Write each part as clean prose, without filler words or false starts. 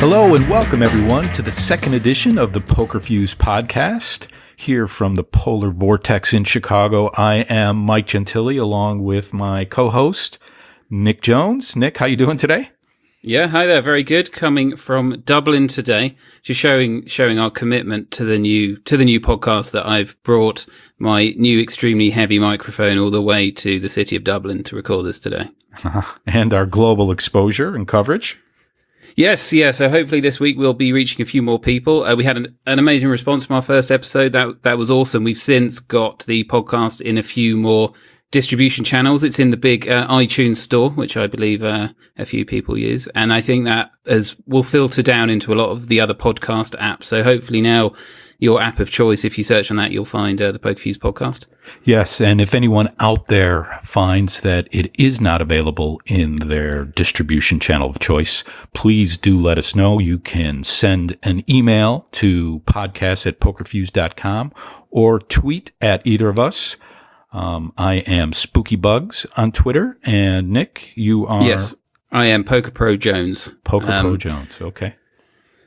Hello and welcome everyone to the second edition of the Pokerfuse podcast. Here from the Polar Vortex in Chicago, I am Mike Gentili along with my co-host, Nick Jones. Nick, how you doing today? Yeah, hi there. Very good. Coming from Dublin today, just showing our commitment to the new podcast that I've brought my new extremely heavy microphone all the way to the city of Dublin to record this today. And our global exposure and coverage. Yes. So hopefully this week we'll be reaching a few more people. We had an amazing response from our first episode. That was awesome. We've since got the podcast in a few more distribution channels. It's in the big iTunes store, which I believe a few people use. And I think that will filter down into a lot of the other podcast apps. So hopefully now your app of choice, if you search on that, you'll find the Pokerfuse podcast. Yes, and if anyone out there finds that it is not available in their distribution channel of choice, please do let us know. You can send an email to podcast@pokerfuse.com or tweet at either of us. I am Spooky Bugs on Twitter, and Nick, you are... Yes, I am Poker Pro Jones. Poker Pro Jones, okay.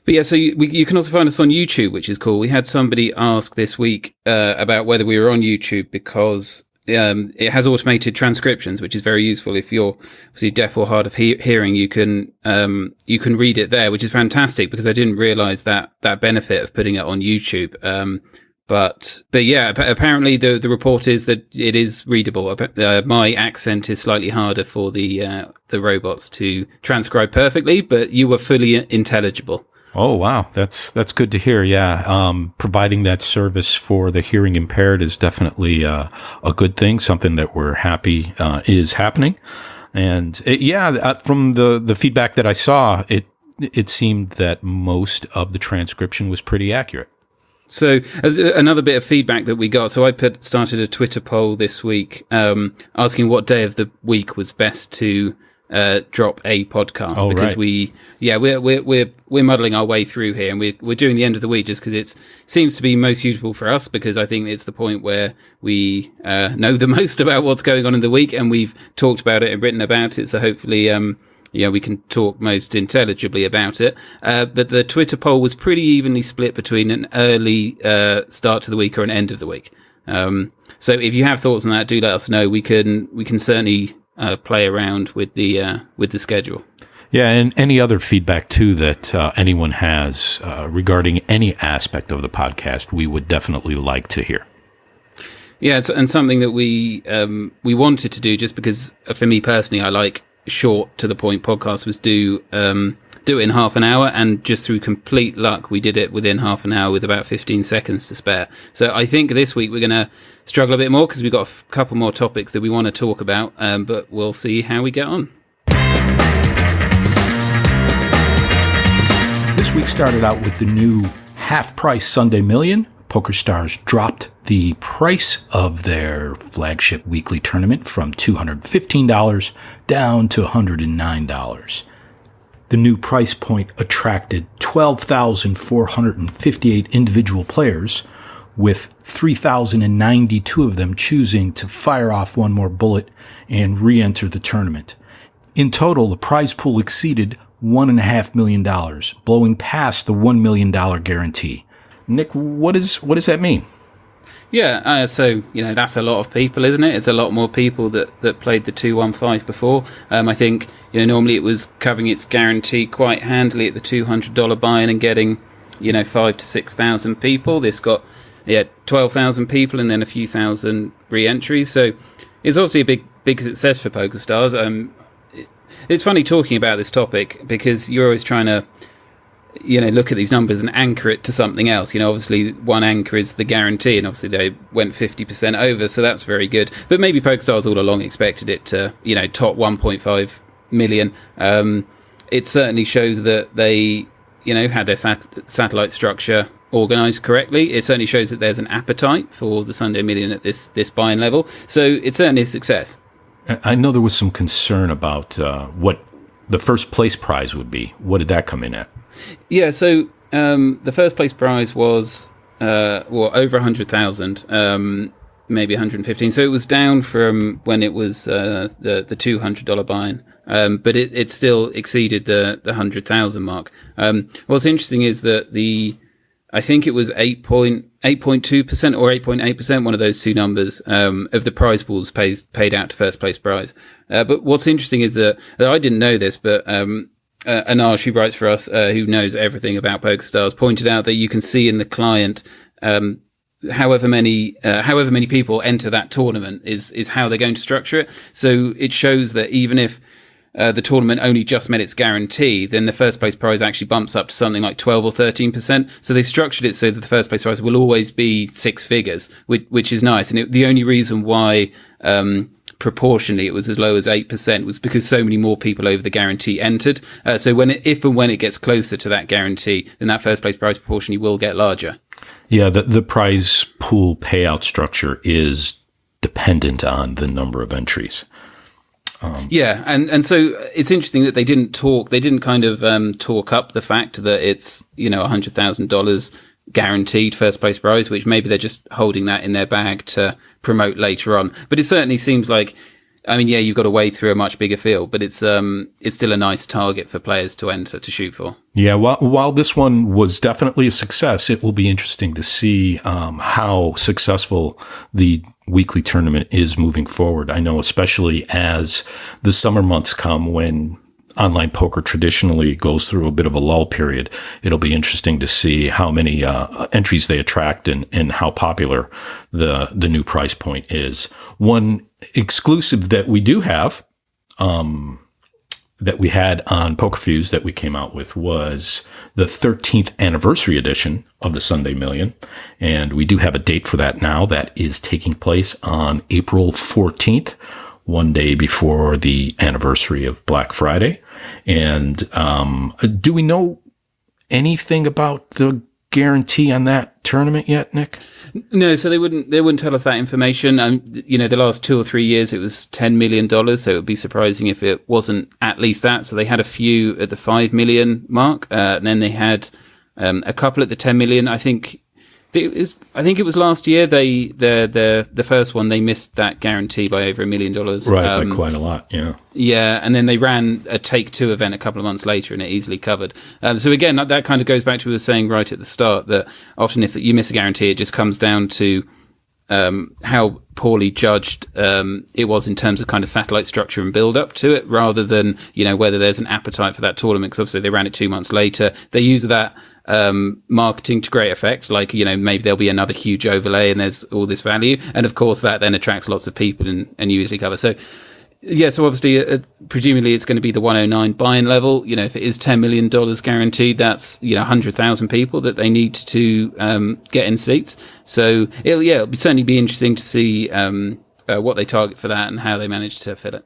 But yeah, so you can also find us on YouTube, which is cool. We had somebody ask this week about whether we were on YouTube because it has automated transcriptions, which is very useful. If you're obviously deaf or hard of hearing, you can read it there, which is fantastic because I didn't realize that benefit of putting it on YouTube. But yeah, apparently the report is that it is readable. My accent is slightly harder for the robots to transcribe perfectly, but you were fully intelligible. Oh, wow. That's good to hear. Yeah. Providing that service for the hearing impaired is definitely a good thing, something that we're happy is happening. And from the feedback that I saw, it seemed that most of the transcription was pretty accurate. So as another bit of feedback that we got, so I started a Twitter poll this week asking what day of the week was best to drop a podcast, because right. we're muddling our way through here, and we're doing the end of the week just because it seems to be most useful for us, because I think it's the point where we know the most about what's going on in the week, and we've talked about it and written about it. So hopefully, we can talk most intelligibly about it. But the Twitter poll was pretty evenly split between an early start to the week or an end of the week. So if you have thoughts on that, do let us know. We can certainly play around with the schedule. Yeah, and any other feedback too that anyone has regarding any aspect of the podcast, we would definitely like to hear. Yeah, and something that we wanted to do, just because for me personally, I like short to the point podcasts, was do it in half an hour, and just through complete luck we did it within half an hour with about 15 seconds to spare. So I think this week we're going to struggle a bit more because we've got a couple more topics that we want to talk about, but we'll see how we get on. This week started out with the new half-price Sunday Million. PokerStars dropped the price of their flagship weekly tournament from $215 down to $109. The new price point attracted 12,458 individual players, with 3,092 of them choosing to fire off one more bullet and re-enter the tournament. In total, the prize pool exceeded $1.5 million, blowing past the $1 million guarantee. Nick, what does that mean? Yeah, so that's a lot of people, isn't it? It's a lot more people that played the 215 before. I think normally it was covering its guarantee quite handily at the $200 buy-in and getting 5,000 to 6,000 people. This got 12,000 people and then a few thousand re-entries. So it's obviously a big success for PokerStars. It's funny talking about this topic because you're always trying to look at these numbers and anchor it to something else. Obviously one anchor is the guarantee, and obviously they went 50% over, so that's very good. But maybe PokerStars all along expected it to, top 1.5 million. It certainly shows that they, had their satellite structure organised correctly. It certainly shows that there's an appetite for the Sunday Million at this buy-in level. So it's certainly a success. I know there was some concern about what the first place prize would be. What did that come in at? Yeah, so the first place prize was over 100,000, maybe 115. So it was down from when it was the $200 buy-in. but it still exceeded the 100,000 mark. What's interesting is that I think it was 8.2% or 8.8%, one of those two numbers, of the prize pools paid out to first place prize. But what's interesting is that I didn't know this, but Anaj, who writes for us, who knows everything about PokerStars, pointed out that you can see in the client however many people enter that tournament is how they're going to structure it. So it shows that even if the tournament only just met its guarantee, then the first place prize actually bumps up to something like 12 or 13%. So they structured it so that the first place prize will always be six figures, which is nice. And the only reason why proportionally it was as low as 8% was because so many more people over the guarantee entered. So if and when it gets closer to that guarantee, then that first place prize proportionally will get larger. Yeah, the prize pool payout structure is dependent on the number of entries. Yeah, and so it's interesting that they didn't kind of talk up the fact that it's, $100,000 guaranteed first place prize, which maybe they're just holding that in their bag to promote later on. But it certainly seems like, you've got to wade through a much bigger field, but it's still a nice target for players to enter, to shoot for. Yeah, while this one was definitely a success, it will be interesting to see how successful the weekly tournament is moving forward. I know, especially as the summer months come, when online poker traditionally goes through a bit of a lull period, it'll be interesting to see how many entries they attract and how popular the new price point is. One exclusive that we do have, that we had on Pokerfuse that we came out with, was the 13th anniversary edition of the Sunday Million. And we do have a date for that now. That is taking place on April 14th, one day before the anniversary of Black Friday. And do we know anything about the guarantee on that tournament yet, Nick? No, so they wouldn't tell us that information. The last 2 or 3 years it was $10 million, so it would be surprising if it wasn't at least that. So they had a few at the 5 million mark, and then they had a couple at the 10 million. I think it was last year. The first one, they missed that guarantee by over $1 million. Right, by quite a lot. Yeah. Yeah, and then they ran a Take Two event a couple of months later, and it easily covered. So again, that kind of goes back to what we were saying right at the start, that often if you miss a guarantee, it just comes down to how poorly judged it was in terms of kind of satellite structure and build up to it, rather than whether there's an appetite for that tournament. Because obviously they ran it 2 months later. They use that marketing to great effect, like maybe there'll be another huge overlay and there's all this value, and of course that then attracts lots of people and usually cover. So yeah, so obviously presumably it's going to be the 109 buy-in level. If it is $10 million guaranteed, that's 100,000 people that they need to get in seats. So it'll certainly be interesting to see what they target for that and how they manage to fill it.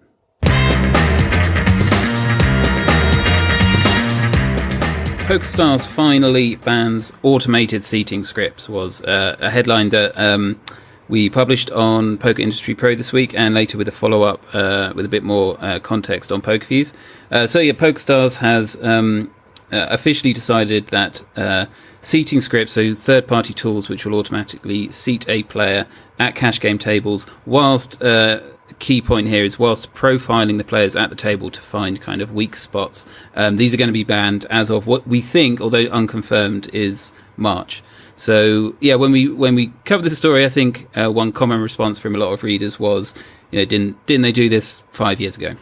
PokerStars finally bans automated seating scripts was a headline that we published on Poker Industry Pro this week, and later with a follow-up with a bit more context on Pokerfuse. PokerStars has officially decided that seating scripts, so third-party tools which will automatically seat a player at cash game tables, whilst key point here is whilst profiling the players at the table to find kind of weak spots. These are going to be banned as of what we think, although unconfirmed, is March. So yeah, when we covered this story, I think one common response from a lot of readers was, didn't they do this 5 years ago?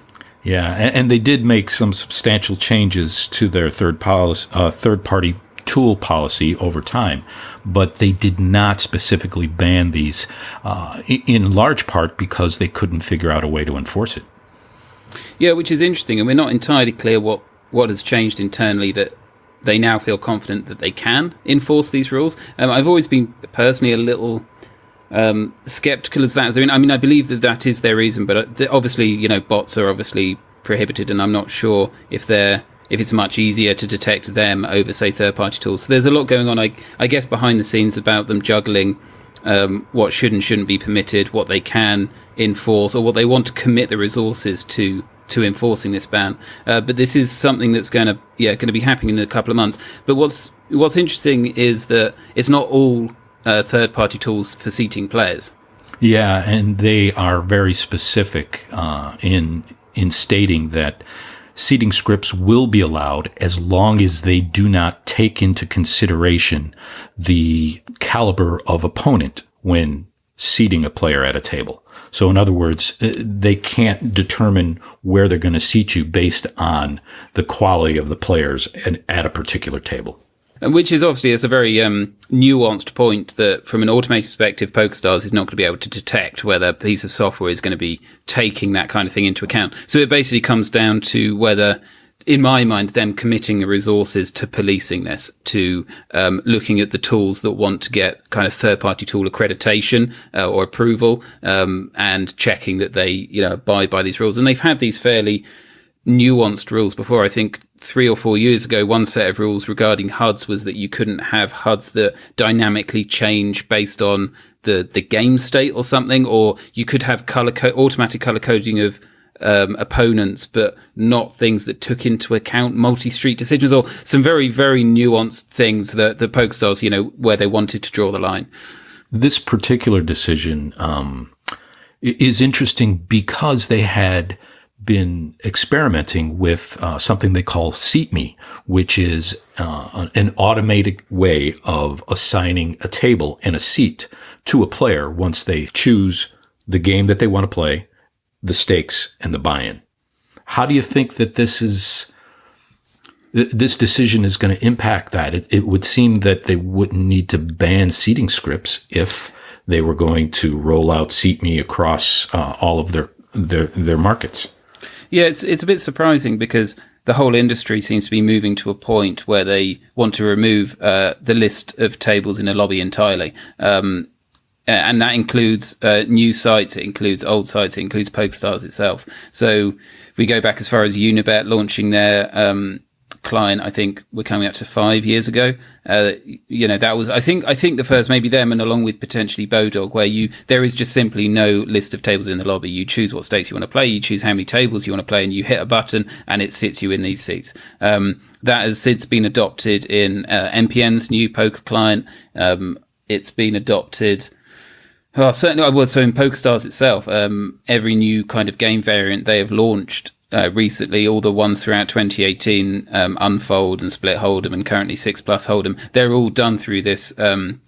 Yeah, and they did make some substantial changes to their third-party tool policy over time, but they did not specifically ban these, in large part because they couldn't figure out a way to enforce it. Yeah, which is interesting, and we're not entirely clear what has changed internally that they now feel confident that they can enforce these rules. I've always been personally a little skeptical as that as I believe that is their reason, but obviously, bots are obviously prohibited, and I'm not sure if it's much easier to detect them over, say, third-party tools. So there's a lot going on, I guess, behind the scenes about them juggling what should and shouldn't be permitted, what they can enforce, or what they want to commit the resources to enforcing this ban. But this is something that's going to be happening in a couple of months. But what's interesting is that it's not all third-party tools for seating players. Yeah, and they are very specific in in stating that seeding scripts will be allowed as long as they do not take into consideration the caliber of opponent when seating a player at a table. So in other words, they can't determine where they're going to seat you based on the quality of the players at a particular table. And which is obviously, it's a very nuanced point that from an automated perspective, PokerStars is not going to be able to detect whether a piece of software is going to be taking that kind of thing into account. So it basically comes down to whether, in my mind, them committing the resources to policing this, to looking at the tools that want to get kind of third-party tool accreditation or approval, and checking that they, abide by these rules. And they've had these fairly nuanced rules before. I think 3 or 4 years ago, one set of rules regarding HUDs was that you couldn't have HUDs that dynamically change based on the game state or something, or you could have automatic color coding of opponents, but not things that took into account multi-street decisions, or some very, very nuanced things that the PokerStars, where they wanted to draw the line. This particular decision is interesting because they had been experimenting with something they call Seat Me, which is an automated way of assigning a table and a seat to a player once they choose the game that they want to play, the stakes, and the buy-in. How do you think that this decision is going to impact that? It would seem that they wouldn't need to ban seating scripts if they were going to roll out Seat Me across all of their markets. Yeah, it's a bit surprising because the whole industry seems to be moving to a point where they want to remove the list of tables in a lobby entirely. And that includes new sites, it includes old sites, it includes PokerStars itself. So we go back as far as Unibet launching their client. I think we're coming up to 5 years ago. That was I think the first, maybe them, and along with potentially Bodog, where there is just simply no list of tables in the lobby. You choose what stakes you want to play, you choose how many tables you want to play, and you hit a button and it sits you in these seats. That has since been adopted in MPN's new poker client. It's been adopted. Certainly, so in PokerStars itself, every new kind of game variant they have launched recently, all the ones throughout 2018, Unfold and Split Hold'em and currently 6+ Hold'em, they're all done through this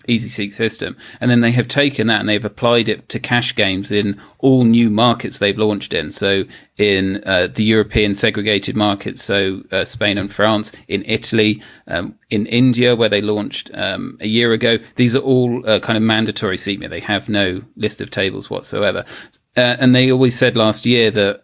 Easy Seek system. And then they have taken that and they've applied it to cash games in all new markets they've launched in. So in the European segregated markets, so Spain and France, in Italy, in India, where they launched a year ago. These are all kind of mandatory Seat Me. They have no list of tables whatsoever. And they always said last year that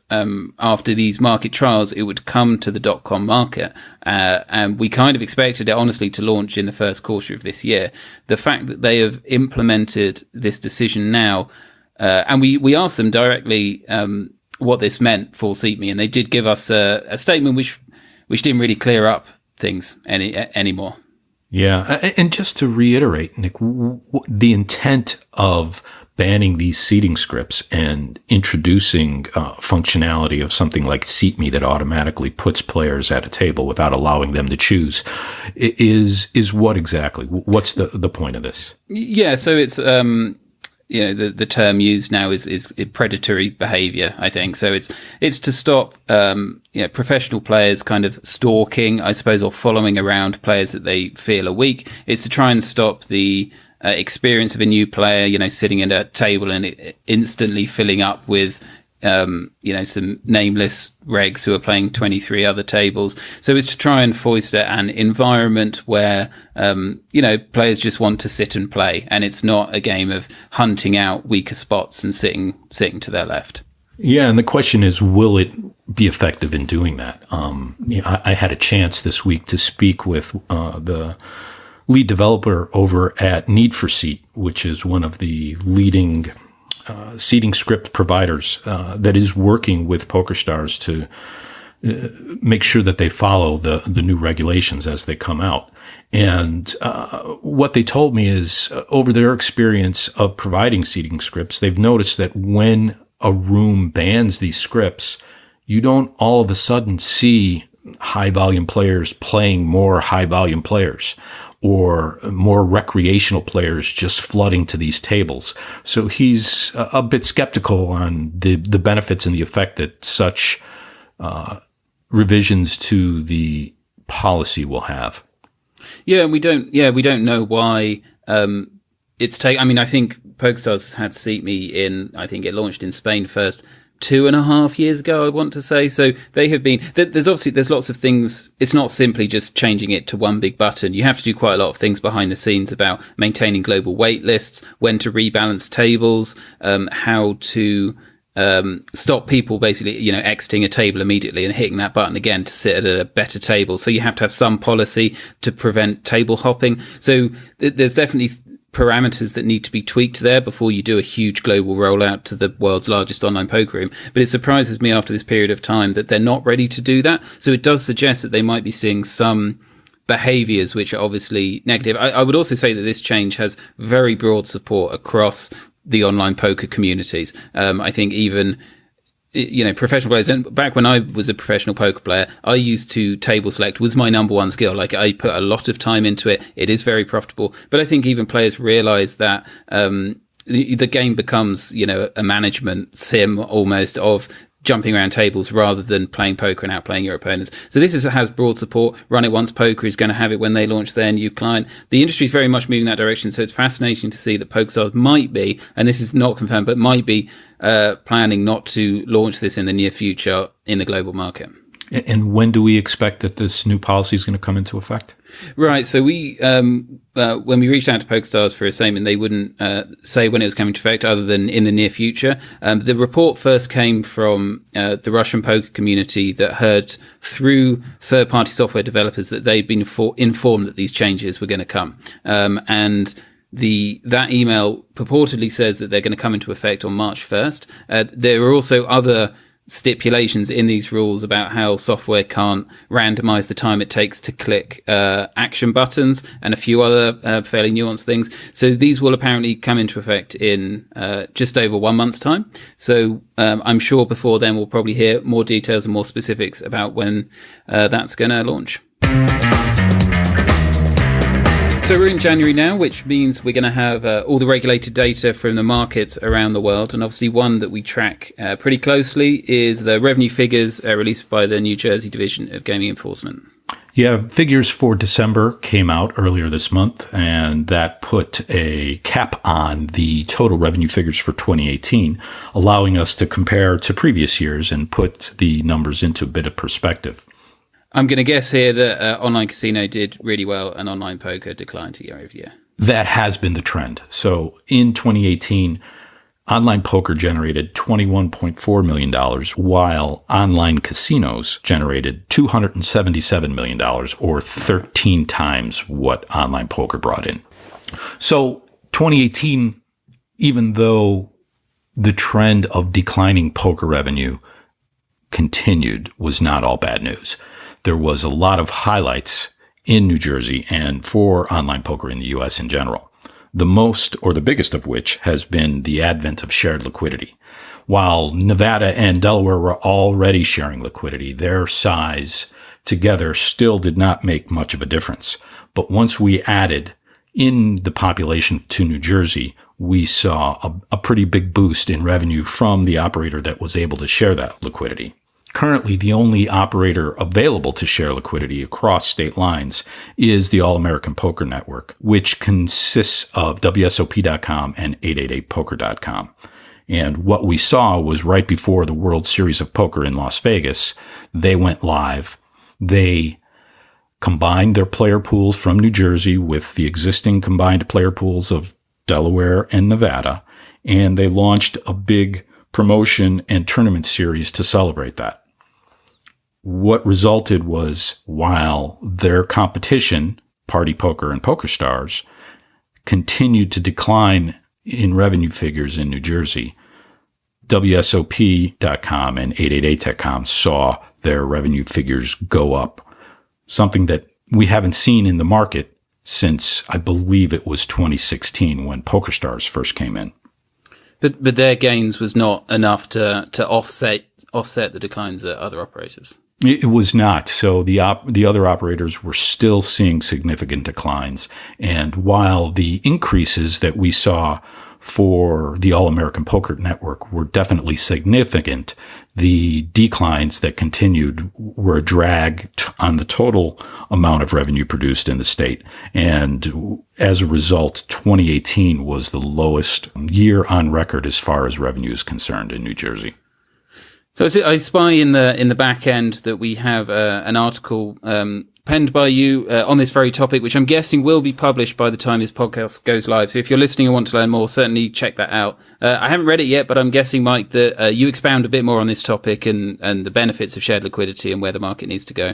after these market trials, it would come to the .com market. And we kind of expected it, honestly, to launch in the first quarter of this year. The fact that they have implemented this decision now, and we asked them directly what this meant for Seat Me, and they did give us a statement which didn't really clear up things anymore. Yeah, and just to reiterate, Nick, the intent of banning these seating scripts and introducing functionality of something like Seat Me that automatically puts players at a table without allowing them to choose is what exactly? What's the point of this? Yeah, so it's the term used now is predatory behavior, I think. So it's to stop professional players kind of stalking, I suppose, or following around players that they feel are weak. It's to try and stop the experience of a new player, sitting at a table and it instantly filling up with, some nameless regs who are playing 23 other tables. So it's to try and foster an environment where, players just want to sit and play, and it's not a game of hunting out weaker spots and sitting to their left. Yeah, and the question is, will it be effective in doing that? I had a chance this week to speak with the lead developer over at Need for Seat, which is one of the leading seating script providers that is working with PokerStars to make sure that they follow the new regulations as they come out. And what they told me is, over their experience of providing seating scripts, they've noticed that when a room bans these scripts, you don't all of a sudden see high-volume players playing more high-volume players. or more recreational players just flooding to these tables. So he's a bit skeptical on the benefits and the effect that such revisions to the policy will have. Yeah, we don't know why it's I mean, I think PokerStars had Seat Me in, I think it launched in Spain first 2.5 years ago, I want to say. So they have been, there's lots of things. It's not simply just changing it to one big button. You have to do quite a lot of things behind the scenes about maintaining global wait lists, when to rebalance tables, how to stop people basically, exiting a table immediately and hitting that button again to sit at a better table. So you have to have some policy to prevent table hopping. So there's definitely parameters that need to be tweaked there before you do a huge global rollout to the world's largest online poker room. But it surprises me after this period of time that they're not ready to do that. So it does suggest that they might be seeing some behaviors which are obviously negative. I would also say that this change has very broad support across the online poker communities. I think even professional players, and back when I was a professional poker player, I used to table select was my number one skill. Like, I put a lot of time into it. It is very profitable. But I think even players realize that the game becomes, a management sim almost of jumping around tables rather than playing poker and outplaying your opponents. So this has broad support. Run It Once Poker is going to have it when they launch their new client. The industry is very much moving that direction. So it's fascinating to see that PokerStars might be, and this is not confirmed, but might be planning not to launch this in the near future in the global market. And when do we expect that this new policy is going to come into effect? Right. So we, when we reached out to PokerStars for a statement, they wouldn't say when it was coming into effect other than in the near future. The report first came from the Russian poker community that heard through third-party software developers that they'd been informed that these changes were going to come. And that email purportedly says that they're going to come into effect on March 1st. There are also other stipulations in these rules about how software can't randomize the time it takes to click action buttons and a few other fairly nuanced things. So these will apparently come into effect in just over 1 month's time. So I'm sure before then we'll probably hear more details and more specifics about when that's going to launch. So we're in January now, which means we're going to have all the regulated data from the markets around the world. And obviously one that we track pretty closely is the revenue figures released by the New Jersey Division of Gaming Enforcement. Yeah, figures for December came out earlier this month, and that put a cap on the total revenue figures for 2018, allowing us to compare to previous years and put the numbers into a bit of perspective. I'm going to guess here that online casino did really well and online poker declined year over year. That has been the trend. So in 2018, online poker generated $21.4 million, while online casinos generated $277 million, or 13 times what online poker brought in. So 2018, even though the trend of declining poker revenue continued, was not all bad news. There was a lot of highlights in New Jersey and for online poker in the U.S. in general, the most or the biggest of which has been the advent of shared liquidity. While Nevada and Delaware were already sharing liquidity, their size together still did not make much of a difference. But once we added in the population to New Jersey, we saw a pretty big boost in revenue from the operator that was able to share that liquidity. Currently, the only operator available to share liquidity across state lines is the All-American Poker Network, which consists of WSOP.com and 888poker.com. And what we saw was right before the World Series of Poker in Las Vegas, they went live. They combined their player pools from New Jersey with the existing combined player pools of Delaware and Nevada, and they launched a big promotion and tournament series to celebrate that. What resulted was, while their competition, Party Poker and PokerStars, continued to decline in revenue figures in New Jersey, WSOP.com and 888.com saw their revenue figures go up, something that we haven't seen in the market since, I believe it was 2016 when PokerStars first came in. But their gains was not enough to offset the declines at other operators. It was not. So the other operators were still seeing significant declines. And while the increases that we saw for the All-American Poker Network were definitely significant, the declines that continued were a drag on the total amount of revenue produced in the state. And as a result, 2018 was the lowest year on record as far as revenue is concerned in New Jersey. So I spy in the back end that we have an article penned by you on this very topic, which I'm guessing will be published by the time this podcast goes live. So if you're listening and want to learn more, certainly check that out. I haven't read it yet, but I'm guessing, Mike, that you expound a bit more on this topic and the benefits of shared liquidity and where the market needs to go.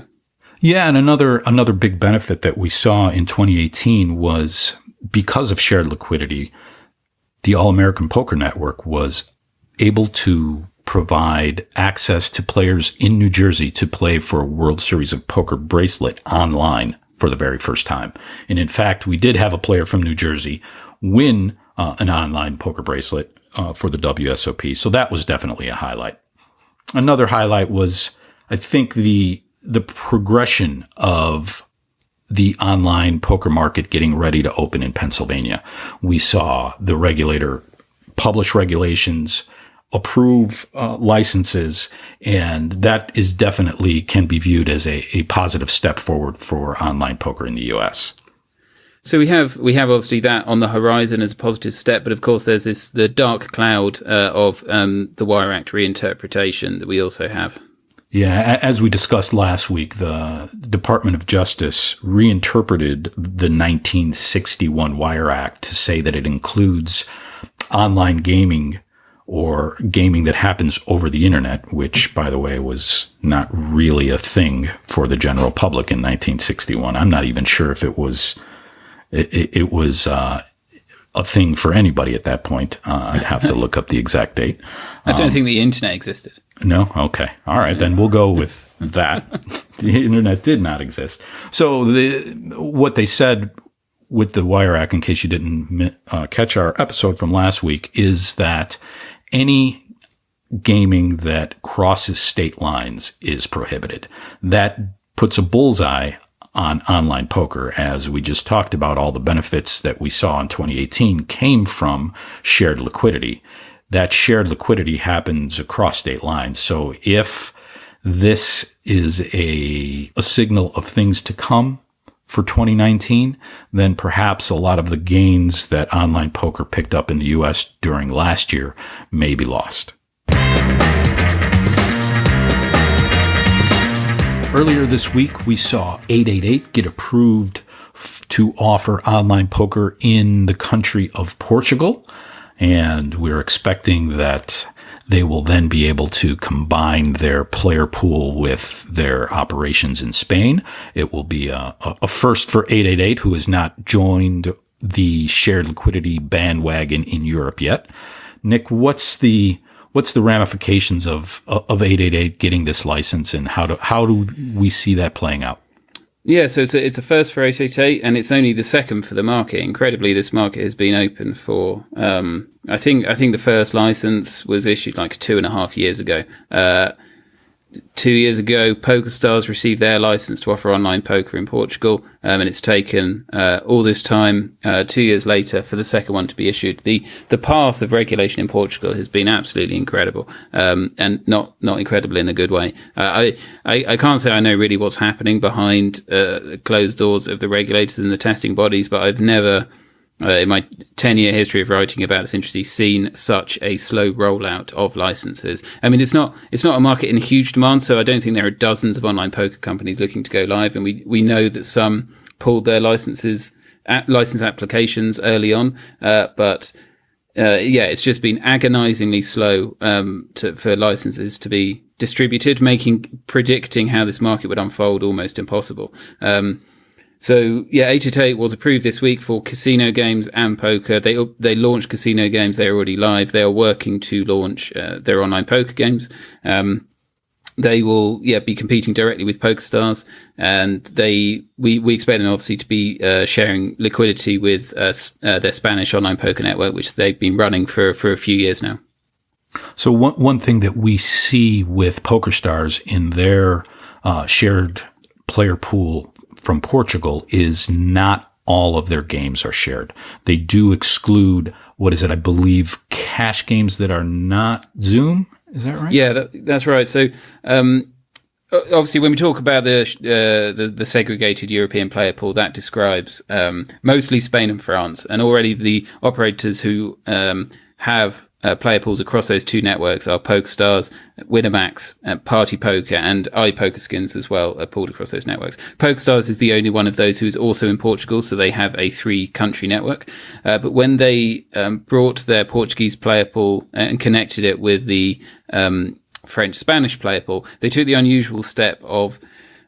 Yeah, and another big benefit that we saw in 2018 was because of shared liquidity, the All-American Poker Network was able to provide access to players in New Jersey to play for a World Series of Poker bracelet online for the very first time. And in fact, we did have a player from New Jersey win an online poker bracelet for the WSOP. So that was definitely a highlight. Another highlight was, I think, the progression of the online poker market getting ready to open in Pennsylvania. We saw the regulator publish regulations, approve licenses, and that is definitely can be viewed as a positive step forward for online poker in the U.S. So we have obviously that on the horizon as a positive step, but of course there's the dark cloud of the Wire Act reinterpretation that we also have. Yeah, as we discussed last week, the Department of Justice reinterpreted the 1961 Wire Act to say that it includes online gaming or gaming that happens over the internet, which, by the way, was not really a thing for the general public in 1961. I'm not even sure if it was a thing for anybody at that point. I'd have to look up the exact date. I don't think the internet existed. No? Okay. All right. Then we'll go with that. The internet did not exist. So what they said with the Wire Act, in case you didn't catch our episode from last week, is that any gaming that crosses state lines is prohibited. That puts a bullseye on online poker. As we just talked about, all the benefits that we saw in 2018 came from shared liquidity. That shared liquidity happens across state lines. So if this is a signal of things to come for 2019, then perhaps a lot of the gains that online poker picked up in the U.S. during last year may be lost. Earlier this week, we saw 888 get approved to offer online poker in the country of Portugal, and we're expecting that they will then be able to combine their player pool with their operations in Spain. It will be a first for 888, who has not joined the shared liquidity bandwagon in Europe yet. Nick, what's the ramifications of 888 getting this license, and how do we see that playing out? Yeah, so it's a first for 888, and it's only the second for the market. Incredibly, this market has been open for, I think the first license was issued like 2.5 years ago. 2 years ago, PokerStars received their license to offer online poker in Portugal, and it's taken all this time, 2 years later, for the second one to be issued. The path of regulation in Portugal has been absolutely incredible, and not incredible in a good way. I can't say I know really what's happening behind closed doors of the regulators and the testing bodies, but I've never, in my 10-year history of writing about this industry, seen such a slow rollout of licenses. I mean, it's not a market in huge demand, so I don't think there are dozens of online poker companies looking to go live, and we know that some pulled their license applications early on, but it's just been agonizingly slow for licenses to be distributed, making predicting how this market would unfold almost impossible. So 888 was approved this week for casino games and poker. They launched casino games. They're already live. They are working to launch their online poker games. They will be competing directly with PokerStars, and we expect them obviously to be sharing liquidity with their Spanish online poker network, which they've been running for a few years now. So one thing that we see with PokerStars in their shared player pool from Portugal is not all of their games are shared. They do exclude, I believe, cash games that are not Zoom. Is that right? Yeah, that's right. So obviously, when we talk about the segregated European player pool, that describes mostly Spain and France, and already the operators who have player pools across those two networks are PokerStars, Winamax, Party Poker, and iPokerskins as well are pooled across those networks. PokerStars is the only one of those who's also in Portugal, so they have a 3-country network. But when they brought their Portuguese player pool and connected it with the French-Spanish player pool, they took the unusual step of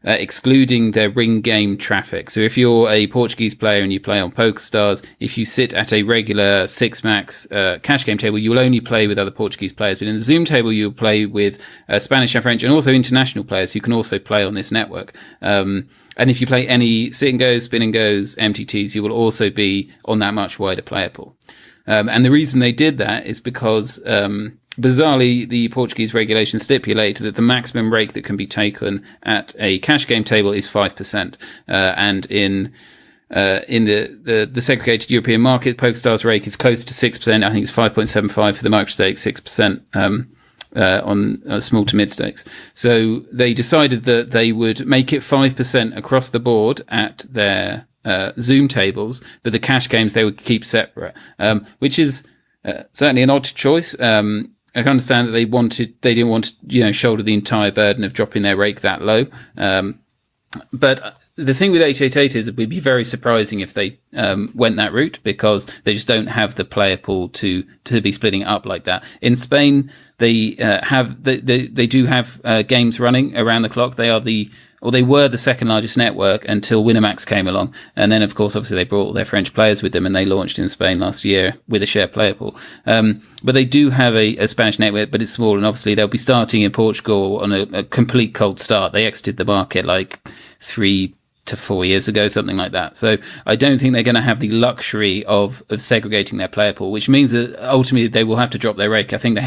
excluding their ring game traffic. So if you're a Portuguese player and you play on PokerStars, if you sit at a regular 6-max cash game table, you'll only play with other Portuguese players. But in the Zoom table, you'll play with Spanish and French and also international players who can also play on this network. And if you play any sit and goes, spin and goes, MTTs, you will also be on that much wider player pool. And the reason they did that is because bizarrely, the Portuguese regulation stipulated that the maximum rake that can be taken at a cash game table is 5%. And in the segregated European market, PokerStars rake is close to 6%. I think it's 5.75 for the microstakes, 6% on small to mid stakes. So they decided that they would make it 5% across the board at their Zoom tables, but the cash games they would keep separate, which is certainly an odd choice. I can understand that they didn't want to, shoulder the entire burden of dropping their rake that low. But the thing with 888 is it would be very surprising if they went that route, because they just don't have the player pool to be splitting it up like that. In Spain, they do have games running around the clock. They were the second largest network until Winamax came along. And then, of course, obviously they brought all their French players with them and they launched in Spain last year with a shared player pool. But they do have a Spanish network, but it's small. And obviously they'll be starting in Portugal on a complete cold start. They exited the market like 3 to 4 years ago, something like that. So I don't think they're going to have the luxury of segregating their player pool, which means that ultimately they will have to drop their rake. I think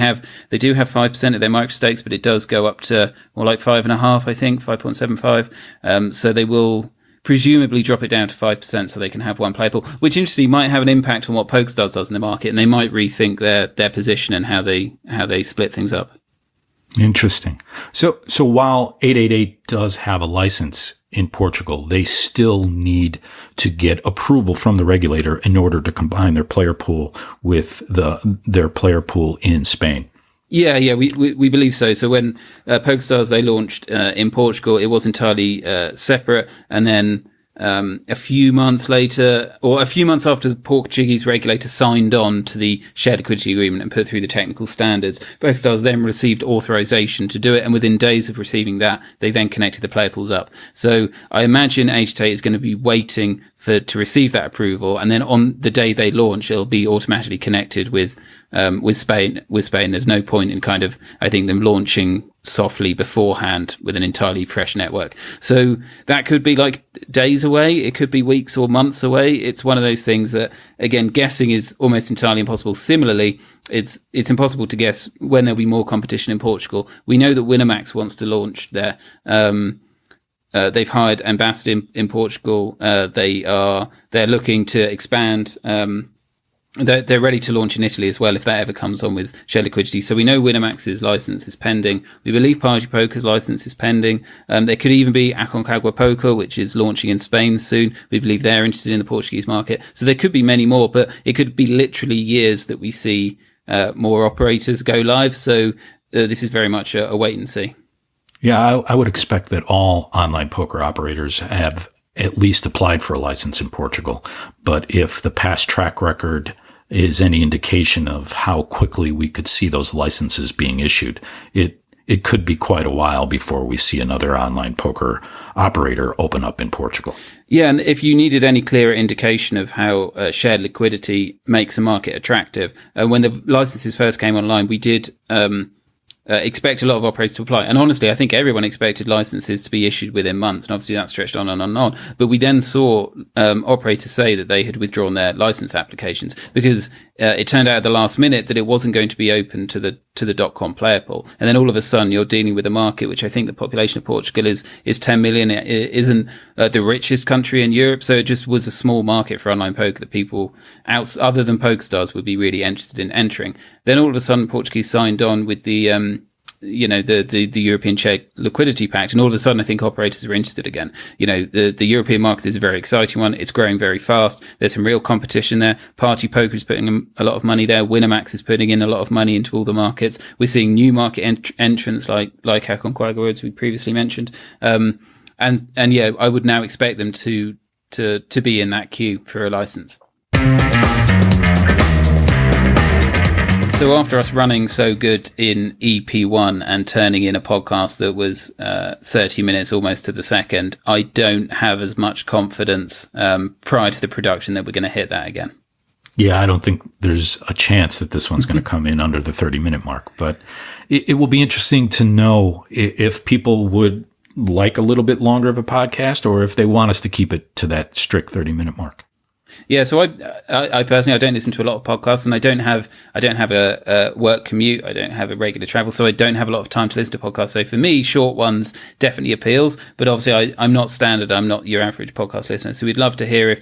they do have 5% of their micro stakes, but it does go up to more like 5.5, I think, 5.75. So they will presumably drop it down to 5% so they can have one player pool, which interestingly might have an impact on what PokerStars does in the market, and they might rethink their position and how they split things up. Interesting. So while 888 does have a license in Portugal, they still need to get approval from the regulator in order to combine their player pool with their player pool in Spain. Yeah, we believe so. So when PokerStars, they launched in Portugal, it was entirely separate, and then a few months later, or a few months after the Portuguese regulator signed on to the shared liquidity agreement and put through the technical standards, PokerStars then received authorization to do it, and within days of receiving that, they then connected the player pools up. So I imagine 888 is going to be waiting to receive that approval, and then on the day they launch, it'll be automatically connected with Spain. There's no point in I think them launching softly beforehand with an entirely fresh network. So that could be like days away. It could be weeks or months away. It's one of those things that, again, guessing is almost entirely impossible. Similarly, it's impossible to guess when there'll be more competition in Portugal. We know that Winamax wants to launch there. They've hired ambassador in Portugal. They're looking to expand. They're ready to launch in Italy as well if that ever comes on with shared liquidity. So we know Winamax's license is pending. We believe Party Poker's license is pending. There could even be Aconcagua Poker, which is launching in Spain soon. We believe they're interested in the Portuguese market. So there could be many more, but it could be literally years that we see more operators go live. So this is very much a wait and see. Yeah, I would expect that all online poker operators have at least applied for a license in Portugal. But if the past track record is any indication of how quickly we could see those licenses being issued, it could be quite a while before we see another online poker operator open up in Portugal. Yeah, and if you needed any clearer indication of how shared liquidity makes a market attractive, when the licenses first came online, we did expect a lot of operators to apply. And honestly, I think everyone expected licenses to be issued within months. And obviously that stretched on and on and on. But we then saw operators say that they had withdrawn their license applications because it turned out at the last minute that it wasn't going to be open to the .com player pool. And then all of a sudden you're dealing with a market, which I think the population of Portugal is 10 million. It isn't the richest country in Europe. So it just was a small market for online poker that people other than PokerStars would be really interested in entering. Then all of a sudden Portuguese signed on with the European Czech Liquidity Pact, and all of a sudden I think operators are interested again. The European market is a very exciting one. It's growing very fast. There's some real competition there. Party Poker is putting a lot of money there. Winamax is putting in a lot of money into all the markets. We're seeing new market entrants like Aconcagua, as we previously mentioned. And yeah, I would now expect them to be in that queue for a license. So after us running so good in EP1 and turning in a podcast that was 30 minutes almost to the second, I don't have as much confidence prior to the production that we're going to hit that again. Yeah, I don't think there's a chance that this one's going to come in under the 30-minute mark. But it will be interesting to know if people would like a little bit longer of a podcast or if they want us to keep it to that strict 30-minute mark. Yeah, so I personally, I don't listen to a lot of podcasts, and I don't have a work commute. I don't have a regular travel, so I don't have a lot of time to listen to podcasts. So for me, short ones definitely appeals. But obviously, I'm not standard. I'm not your average podcast listener. So we'd love to hear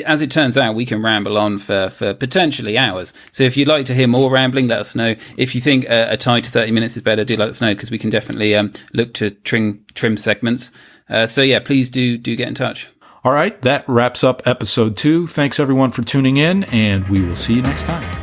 as it turns out, we can ramble on for potentially hours. So if you'd like to hear more rambling, let us know. If you think a tight 30 minutes is better, do let us know, because we can definitely look to trim segments. So yeah, please do get in touch. All right, that wraps up episode 2. Thanks everyone for tuning in, and we will see you next time.